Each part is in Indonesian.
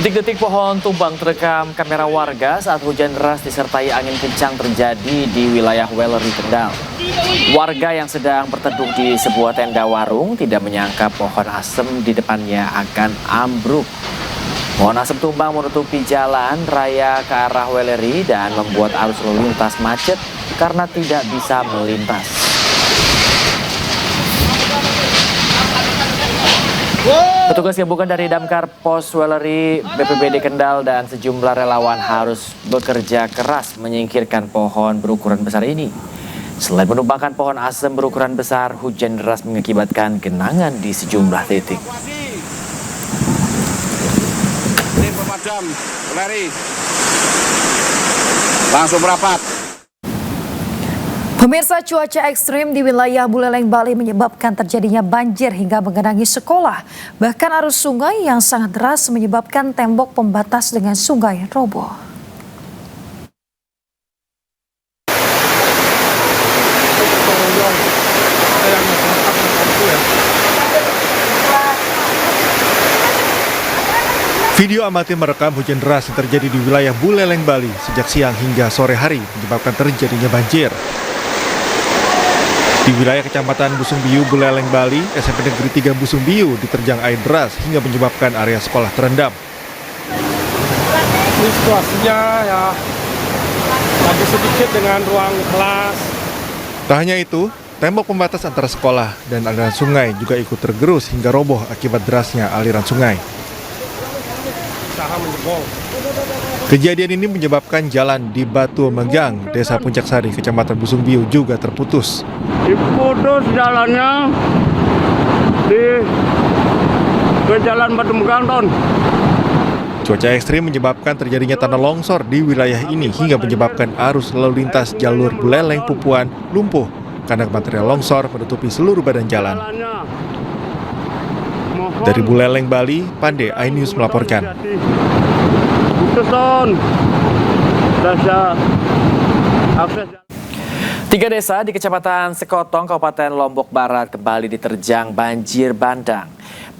Detik-detik pohon tumbang terekam kamera warga saat hujan deras disertai angin kencang terjadi di wilayah Wellery, Kendal. Warga yang sedang berteduh di sebuah tenda warung tidak menyangka pohon asem di depannya akan ambruk. Pohon asem tumbang menutupi jalan raya ke arah Wellery dan membuat arus lalu lintas macet karena tidak bisa melintas. Petugas gabungan dari Damkar Pos Wellery, BPBD Kendal dan sejumlah relawan harus bekerja keras menyingkirkan pohon berukuran besar ini. Selain menumbangkan pohon asem berukuran besar, hujan deras mengakibatkan genangan di sejumlah titik. Ini pemadam Wellery langsung merapat. Pemirsa, cuaca ekstrim di wilayah Buleleng, Bali menyebabkan terjadinya banjir hingga menggenangi sekolah. Bahkan arus sungai yang sangat deras menyebabkan tembok pembatas dengan sungai roboh. Video amatir merekam hujan deras yang terjadi di wilayah Buleleng, Bali sejak siang hingga sore hari menyebabkan terjadinya banjir. Di wilayah Kecamatan Busungbiu, Buleleng, Bali, SMP Negeri 3 Busungbiu diterjang air deras hingga menyebabkan area sekolah terendam. Ini situasinya ya agak sedikit dengan ruang kelas. Tak hanya itu, tembok pembatas antara sekolah dan aliran sungai juga ikut tergerus hingga roboh akibat derasnya aliran sungai. Usaha menjebol. Kejadian ini menyebabkan jalan di Batu Menggang, Desa Puncak Sari, Kecamatan Busungbiu juga terputus. Diputus jalannya ke jalan Batu Menggang, Ton. Cuaca ekstrim menyebabkan terjadinya tanah longsor di wilayah ini hingga menyebabkan arus lalu lintas jalur Buleleng Pupuan lumpuh karena material longsor menutupi seluruh badan jalan. Dari Buleleng, Bali, Pande, iNews melaporkan. Tiga desa di Kecamatan Sekotong, Kabupaten Lombok Barat kembali diterjang banjir bandang.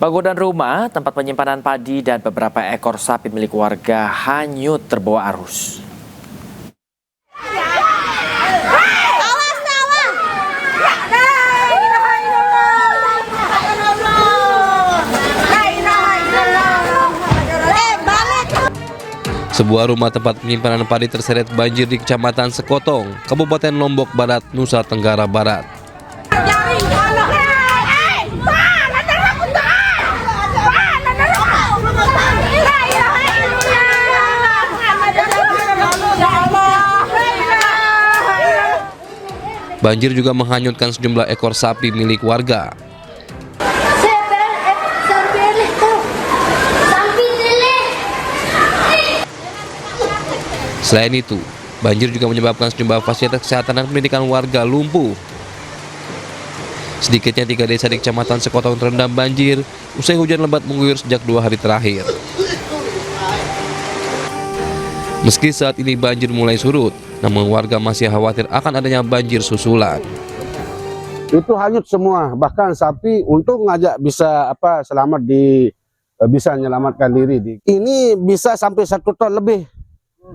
Bangunan rumah, tempat penyimpanan padi, dan beberapa ekor sapi milik warga hanyut terbawa arus. Sebuah rumah tempat penyimpanan padi terseret banjir di Kecamatan Sekotong, Kabupaten Lombok Barat, Nusa Tenggara Barat. Banjir juga menghanyutkan sejumlah ekor sapi milik warga. Selain itu, banjir juga menyebabkan sejumlah fasilitas kesehatan dan pendidikan warga lumpuh. Sedikitnya 3 desa di Kecamatan Sekotong terendam banjir usai hujan lebat mengguyur sejak 2 hari terakhir. Meski saat ini banjir mulai surut, namun warga masih khawatir akan adanya banjir susulan. Itu hanyut semua, bahkan sapi untung ngajak bisa selamat bisa menyelamatkan diri. Ini bisa sampai 1 ton lebih.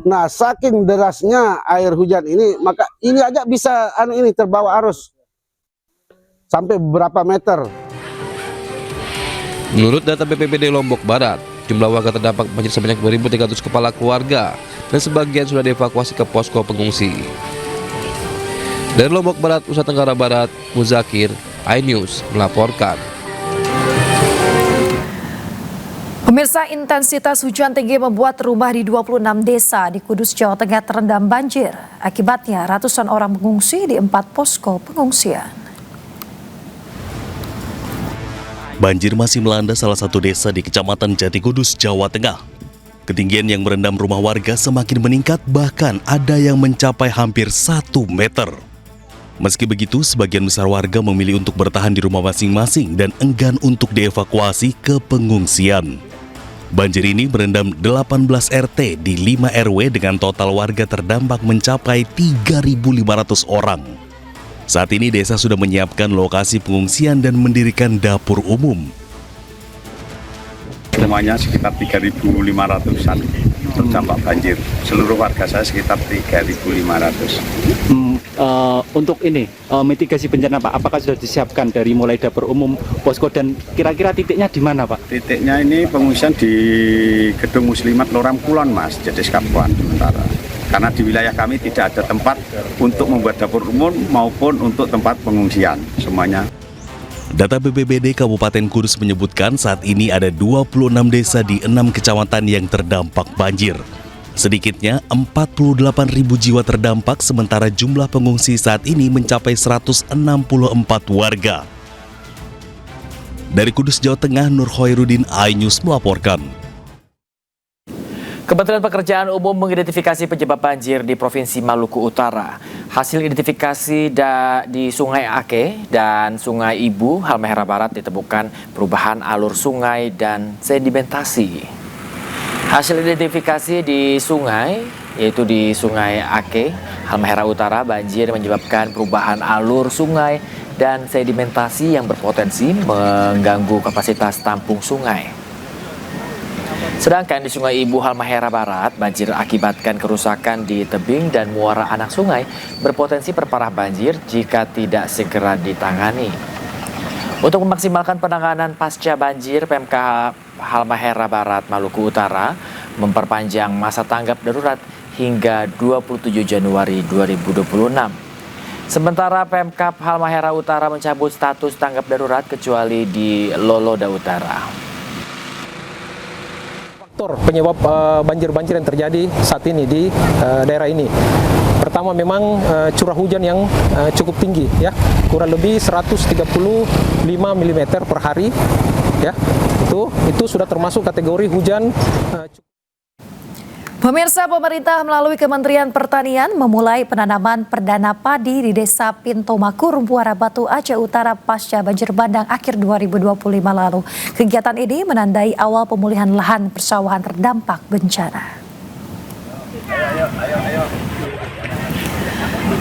Nah, saking derasnya air hujan ini, maka ini aja bisa terbawa arus sampai beberapa meter. Menurut data BPBD Lombok Barat, jumlah warga terdampak banjir sebanyak 2.300 kepala keluarga dan sebagian sudah dievakuasi ke posko pengungsi. Dari Lombok Barat, Nusa Tenggara Barat, Muzakir, iNews melaporkan. Pemirsa, intensitas hujan tinggi membuat rumah di 26 desa di Kudus, Jawa Tengah terendam banjir. Akibatnya ratusan orang mengungsi di 4 posko pengungsian. Banjir masih melanda salah satu desa di Kecamatan Jati Kudus, Jawa Tengah. Ketinggian yang merendam rumah warga semakin meningkat, bahkan ada yang mencapai hampir 1 meter. Meski begitu, sebagian besar warga memilih untuk bertahan di rumah masing-masing dan enggan untuk dievakuasi ke pengungsian. Banjir ini merendam 18 RT di 5 RW dengan total warga terdampak mencapai 3.500 orang. Saat ini desa sudah menyiapkan lokasi pengungsian dan mendirikan dapur umum. Semuanya sekitar 3.500-an terdampak banjir. Seluruh warga saya sekitar 3.500. Untuk ini mitigasi bencana Pak, apakah sudah disiapkan dari mulai dapur umum, posko, dan kira-kira titiknya di mana Pak? Titiknya ini pengungsian di Gedung Muslimat Loram Kulon Mas, Jetis Kapuan sementara. Karena di wilayah kami tidak ada tempat untuk membuat dapur umum maupun untuk tempat pengungsian semuanya. Data BPBD Kabupaten Kudus menyebutkan saat ini ada 26 desa di 6 kecamatan yang terdampak banjir. Sedikitnya 48.000 jiwa terdampak, sementara jumlah pengungsi saat ini mencapai 164 warga. Dari Kudus, Jawa Tengah, Nur Khoirudin, iNews melaporkan. Kementerian Pekerjaan Umum mengidentifikasi penyebab banjir di Provinsi Maluku Utara. Hasil identifikasi di Sungai Ake dan Sungai Ibu, Halmahera Barat ditemukan perubahan alur sungai dan sedimentasi. Hasil identifikasi di sungai, yaitu di Sungai Ake, Halmahera Utara, banjir menyebabkan perubahan alur sungai dan sedimentasi yang berpotensi mengganggu kapasitas tampung sungai. Sedangkan di Sungai Ibu, Halmahera Barat, banjir akibatkan kerusakan di tebing dan muara anak sungai, berpotensi perparah banjir jika tidak segera ditangani. Untuk memaksimalkan penanganan pasca banjir, PMK Halmahera Barat, Maluku Utara memperpanjang masa tanggap darurat hingga 27 Januari 2026. Sementara Pemkab Halmahera Utara mencabut status tanggap darurat kecuali di Loloda Utara. Faktor penyebab banjir-banjir yang terjadi saat ini di daerah ini. Pertama, memang curah hujan yang cukup tinggi, ya, kurang lebih 135 mm per hari, ya. Itu sudah termasuk kategori hujan. Pemirsa, pemerintah melalui Kementerian Pertanian memulai penanaman perdana padi di Desa Pintomakur, Muara Batu, Aceh Utara pasca banjir bandang akhir 2025 lalu. Kegiatan ini menandai awal pemulihan lahan persawahan terdampak bencana.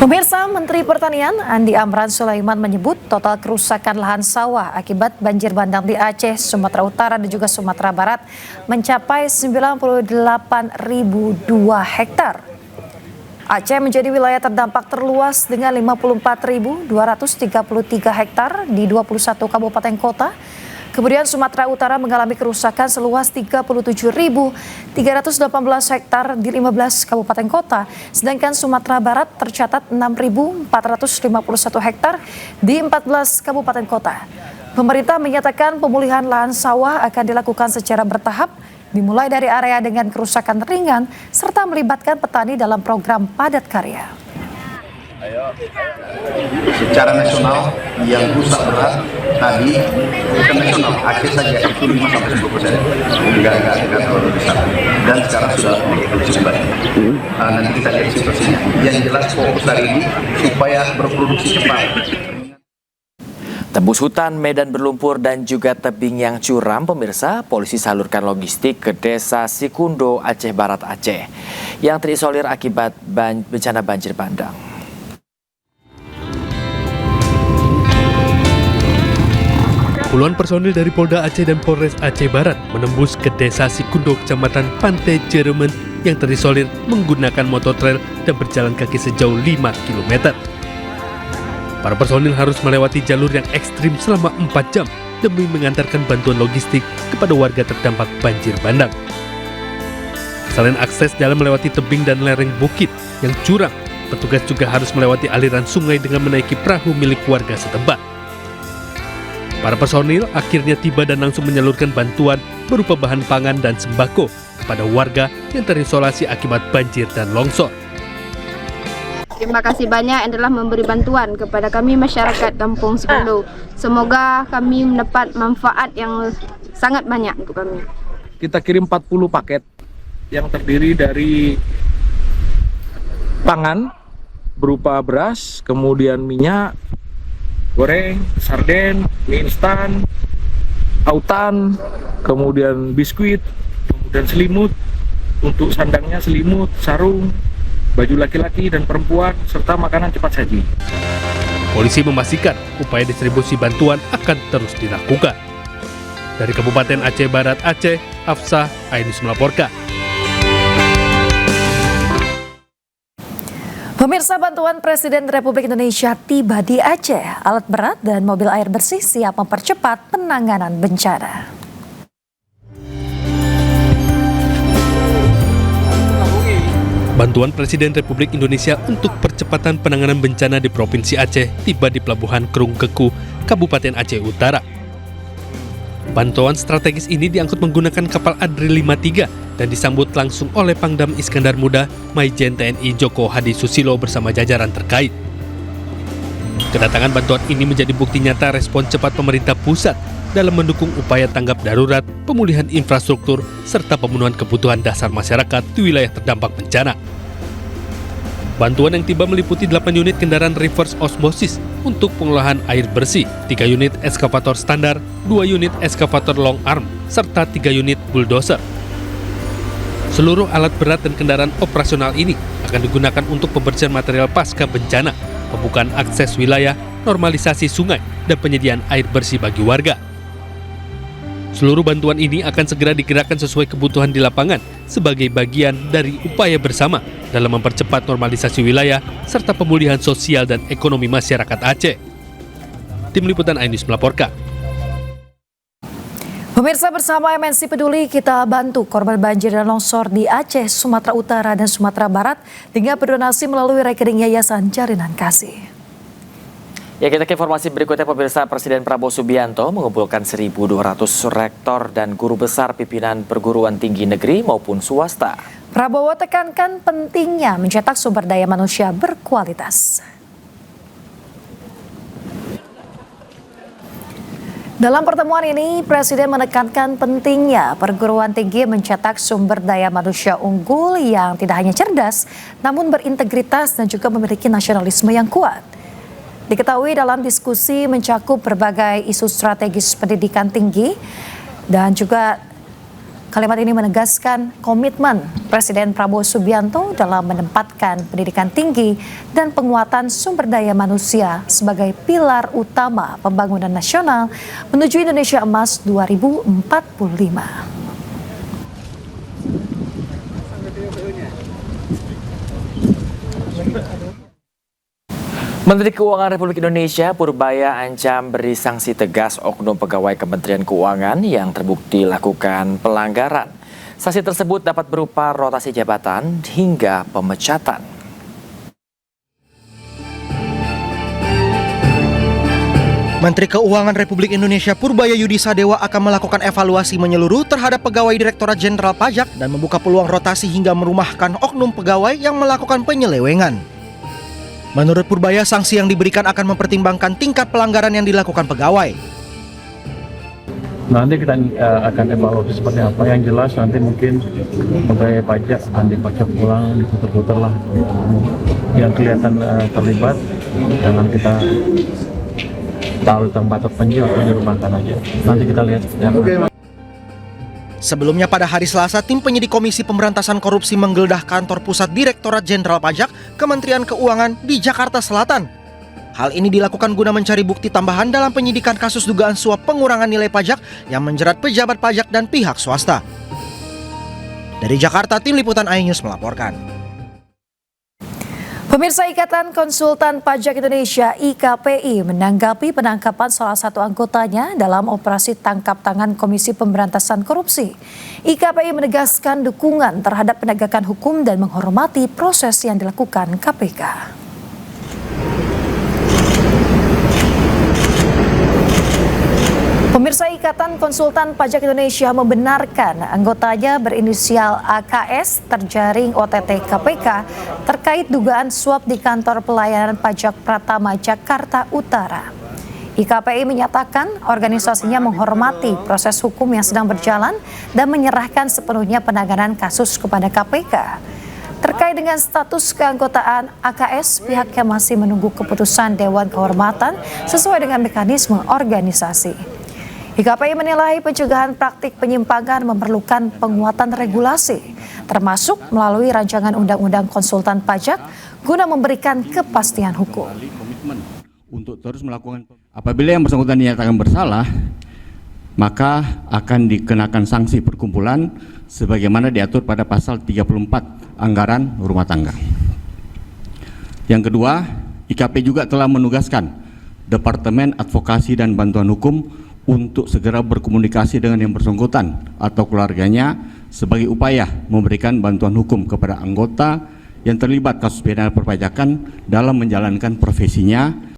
Pemirsa, Menteri Pertanian Andi Amran Sulaiman menyebut total kerusakan lahan sawah akibat banjir bandang di Aceh, Sumatera Utara dan juga Sumatera Barat mencapai 98.002 hektar. Aceh menjadi wilayah terdampak terluas dengan 54.233 hektar di 21 kabupaten kota. Kemudian Sumatera Utara mengalami kerusakan seluas 37.318 hektar di 15 kabupaten kota, sedangkan Sumatera Barat tercatat 6.451 hektar di 14 kabupaten kota. Pemerintah menyatakan pemulihan lahan sawah akan dilakukan secara bertahap, dimulai dari area dengan kerusakan ringan, serta melibatkan petani dalam program padat karya. Secara nasional yang rusak berat tadi bukan nasional, Aceh saja itu 5-10%, enggak terlalu besar, dan sekarang sudah produksi kembali. Nanti kita lihat situasinya. Yang jelas fokus hari ini supaya berproduksi cepat. Tembus hutan, medan berlumpur dan juga tebing yang curam, pemirsa, polisi salurkan logistik ke Desa Sikundo, Aceh Barat, Aceh, yang terisolir akibat bencana banjir bandang. Puluhan personil dari Polda Aceh dan Polres Aceh Barat menembus ke Desa Sikundo, Kecamatan Pantai Jeremen yang terisolir menggunakan motor trail dan berjalan kaki sejauh 5 km. Para personil harus melewati jalur yang ekstrim selama 4 jam demi mengantarkan bantuan logistik kepada warga terdampak banjir bandang. Selain akses jalan melewati tebing dan lereng bukit yang curam, petugas juga harus melewati aliran sungai dengan menaiki perahu milik warga setempat. Para personil akhirnya tiba dan langsung menyalurkan bantuan berupa bahan pangan dan sembako kepada warga yang terisolasi akibat banjir dan longsor. Terima kasih banyak yang telah memberi bantuan kepada kami masyarakat Kampung Sikundo. Semoga kami mendapat manfaat yang sangat banyak untuk kami. Kita kirim 40 paket yang terdiri dari pangan berupa beras, kemudian minyak goreng, sarden, mie instan, autan, kemudian biskuit, kemudian selimut, untuk sandangnya selimut, sarung, baju laki-laki dan perempuan, serta makanan cepat saji. Polisi memastikan upaya distribusi bantuan akan terus dilakukan. Dari Kabupaten Aceh Barat Aceh, Afsah Ainus melaporkan. Pemirsa, bantuan Presiden Republik Indonesia tiba di Aceh. Alat berat dan mobil air bersih siap mempercepat penanganan bencana. Bantuan Presiden Republik Indonesia untuk percepatan penanganan bencana di Provinsi Aceh tiba di Pelabuhan Kerung Keku, Kabupaten Aceh Utara. Bantuan strategis ini diangkut menggunakan kapal Adri 53 dan disambut langsung oleh Pangdam Iskandar Muda Maijen TNI Joko Hadi Susilo bersama jajaran terkait. Kedatangan bantuan ini menjadi bukti nyata respon cepat pemerintah pusat dalam mendukung upaya tanggap darurat, pemulihan infrastruktur, serta pemenuhan kebutuhan dasar masyarakat di wilayah terdampak bencana. Bantuan yang tiba meliputi 8 unit kendaraan reverse osmosis untuk pengolahan air bersih, 3 unit eskavator standar, 2 unit eskavator long arm, serta 3 unit bulldozer. Seluruh alat berat dan kendaraan operasional ini akan digunakan untuk pembersihan material pasca bencana, pembukaan akses wilayah, normalisasi sungai, dan penyediaan air bersih bagi warga. Seluruh bantuan ini akan segera digerakkan sesuai kebutuhan di lapangan sebagai bagian dari upaya bersama dalam mempercepat normalisasi wilayah serta pemulihan sosial dan ekonomi masyarakat Aceh. Tim Liputan Ainus melaporkan. Pemirsa, bersama MNC Peduli kita bantu korban banjir dan longsor di Aceh, Sumatera Utara, dan Sumatera Barat dengan berdonasi melalui rekening Yayasan Jalinan Kasih. Ya, kita ke informasi berikutnya. Pemirsa, Presiden Prabowo Subianto mengumpulkan 1.200 rektor dan guru besar pimpinan perguruan tinggi negeri maupun swasta. Prabowo tekankan pentingnya mencetak sumber daya manusia berkualitas. Dalam pertemuan ini, Presiden menekankan pentingnya perguruan tinggi mencetak sumber daya manusia unggul yang tidak hanya cerdas, namun berintegritas dan juga memiliki nasionalisme yang kuat. Diketahui dalam diskusi mencakup berbagai isu strategis pendidikan tinggi dan juga kalimat ini menegaskan komitmen Presiden Prabowo Subianto dalam menempatkan pendidikan tinggi dan penguatan sumber daya manusia sebagai pilar utama pembangunan nasional menuju Indonesia Emas 2045. Menteri Keuangan Republik Indonesia Purbaya ancam beri sanksi tegas oknum pegawai Kementerian Keuangan yang terbukti lakukan pelanggaran. Sanksi tersebut dapat berupa rotasi jabatan hingga pemecatan. Menteri Keuangan Republik Indonesia Purbaya Yudi Sadewa akan melakukan evaluasi menyeluruh terhadap pegawai Direktorat Jenderal Pajak dan membuka peluang rotasi hingga merumahkan oknum pegawai yang melakukan penyelewengan. Menurut Purbaya, sanksi yang diberikan akan mempertimbangkan tingkat pelanggaran yang dilakukan pegawai. Nanti kita akan evaluasi seperti apa. Yang jelas nanti mungkin pegawai pajak akan dipajak ulang, diputar-putar lah. Yang kelihatan terlibat, jangan kita tahu tempat terpencil atau dirumahkan aja. Nanti kita lihat. Ya. Sebelumnya pada hari Selasa, tim penyidik Komisi Pemberantasan Korupsi menggeledah kantor pusat Direktorat Jenderal Pajak Kementerian Keuangan di Jakarta Selatan. Hal ini dilakukan guna mencari bukti tambahan dalam penyidikan kasus dugaan suap pengurangan nilai pajak yang menjerat pejabat pajak dan pihak swasta. Dari Jakarta, Tim Liputan iNews melaporkan. Pemirsa, Ikatan Konsultan Pajak Indonesia IKPI menanggapi penangkapan salah satu anggotanya dalam operasi tangkap tangan Komisi Pemberantasan Korupsi. IKPI menegaskan dukungan terhadap penegakan hukum dan menghormati proses yang dilakukan KPK. Pemirsa, Ikatan Konsultan Pajak Indonesia membenarkan anggotanya berinisial AKS terjaring OTT KPK terkait dugaan suap di kantor pelayanan pajak Pratama Jakarta Utara. IKPI menyatakan organisasinya menghormati proses hukum yang sedang berjalan dan menyerahkan sepenuhnya penanganan kasus kepada KPK. Terkait dengan status keanggotaan AKS, pihaknya masih menunggu keputusan Dewan Kehormatan sesuai dengan mekanisme organisasi. IKPI menilai pencegahan praktik penyimpangan memerlukan penguatan regulasi, termasuk melalui rancangan undang-undang konsultan pajak guna memberikan kepastian hukum. Untuk terus melakukan apabila yang bersangkutan dinyatakan bersalah, maka akan dikenakan sanksi perkumpulan sebagaimana diatur pada pasal 34 anggaran rumah tangga. Yang kedua, IKP juga telah menugaskan Departemen Advokasi dan Bantuan Hukum untuk segera berkomunikasi dengan yang bersangkutan atau keluarganya sebagai upaya memberikan bantuan hukum kepada anggota yang terlibat kasus pidana perpajakan dalam menjalankan profesinya.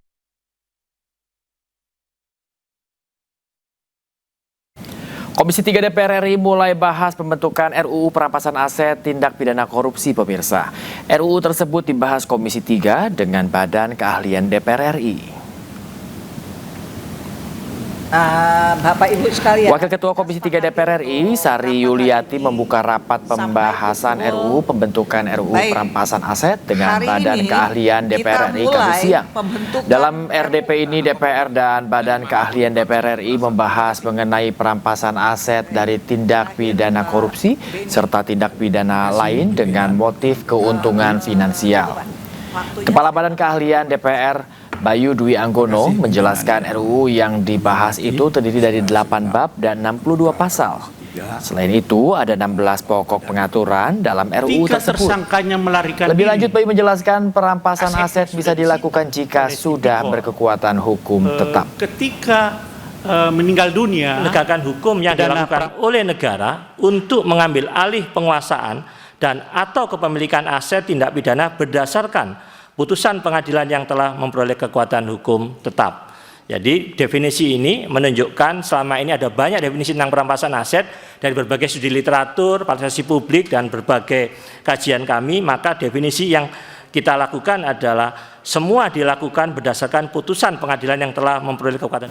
Komisi 3 DPR RI mulai bahas pembentukan RUU Perampasan Aset Tindak Pidana Korupsi, pemirsa. RUU tersebut dibahas Komisi 3 dengan Badan Keahlian DPR RI. Bapak Ibu sekalian. Wakil Ketua Komisi 3 DPR RI, Sari Yuliati, membuka rapat pembahasan RUU pembentukan RUU Perampasan Aset dengan Badan Keahlian DPR RI Kamis siang. Dalam RDP ini, DPR dan Badan Keahlian DPR RI membahas mengenai perampasan aset dari tindak pidana korupsi serta tindak pidana lain dengan motif keuntungan finansial. Kepala Badan Keahlian DPR Bayu Dwi Anggono menjelaskan RUU yang dibahas itu terdiri dari 8 bab dan 62 pasal. Selain itu, ada 16 pokok pengaturan dalam RUU tersebut. Lebih lanjut, Bayu menjelaskan perampasan aset bisa dilakukan jika sudah berkekuatan hukum tetap. Ketika meninggal dunia, penegakan hukum yang dilakukan oleh negara untuk mengambil alih penguasaan dan atau kepemilikan aset tindak pidana berdasarkan putusan pengadilan yang telah memperoleh kekuatan hukum tetap. Jadi definisi ini menunjukkan selama ini ada banyak definisi tentang perampasan aset dari berbagai studi literatur, partisipasi publik, dan berbagai kajian kami, maka definisi yang kita lakukan adalah semua dilakukan berdasarkan putusan pengadilan yang telah memperoleh kekuatan.